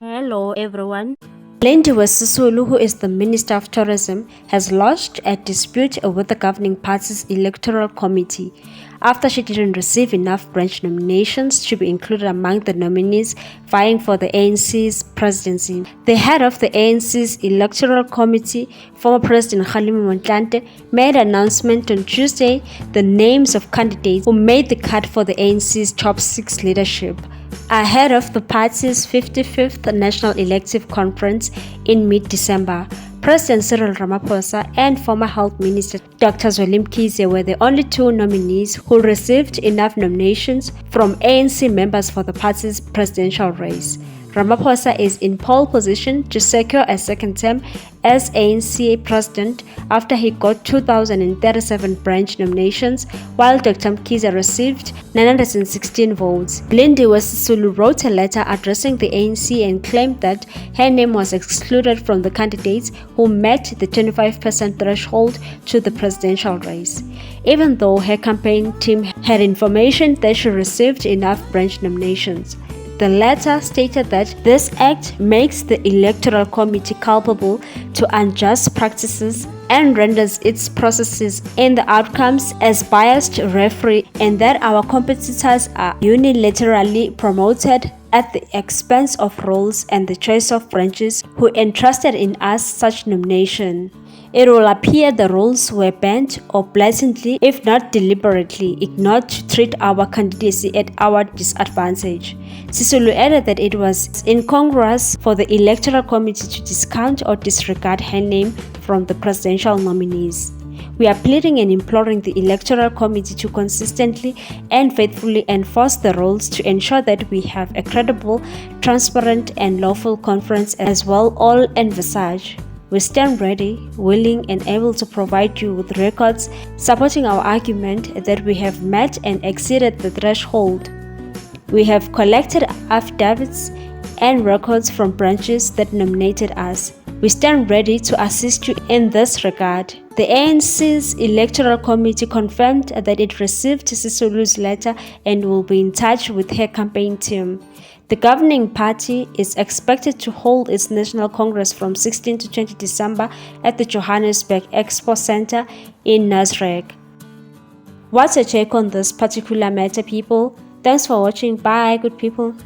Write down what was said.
Hello everyone. Lindiwe, who is the Minister of Tourism, has lodged a dispute with the governing party's electoral committee after she didn't receive enough branch nominations to be included among the nominees vying for the ANC's presidency. The head of the ANC's electoral committee, former President Kgalema Motlanthe, made an announcement on Tuesday the names of candidates who made the cut for the ANC's top 6 leadership ahead of the party's 55th National Elective Conference in mid-December. President Cyril Ramaphosa and former Health Minister Dr. Zweli Mkhize were the only two nominees who received enough nominations from ANC members for the party's presidential race. Ramaphosa is in pole position to secure a second term as ANC president after he got 2,037 branch nominations, while Dr. Mkhize received 916 votes. Lindiwe wrote a letter addressing the ANC and claimed that her name was excluded from the candidates who met the 25% threshold to the presidential race, even though her campaign team had information that she received enough branch nominations. The letter stated that this act makes the Electoral Committee culpable to unjust practices and renders its processes and the outcomes as biased referee, and that our competitors are unilaterally promoted at the expense of roles and the choice of branches who entrusted in us such nomination. It will appear the rules were bent or blatantly, if not deliberately, ignored to treat our candidacy at our disadvantage. Sisulu added that it was incongruous for the Electoral Committee to discount or disregard her name from the presidential nominees. We are pleading and imploring the Electoral Committee to consistently and faithfully enforce the rules to ensure that we have a credible, transparent, and lawful conference as well all envisage. We stand ready, willing, and able to provide you with records supporting our argument that we have met and exceeded the threshold. We have collected affidavits and records from branches that nominated us. We stand ready to assist you in this regard. The ANC's Electoral Committee confirmed that it received Sisulu's letter and will be in touch with her campaign team. The governing party is expected to hold its National Congress from 16 to 20 December at the Johannesburg Expo Center in Nasrec. What's your take on this particular matter, people? Thanks for watching. Bye, good people.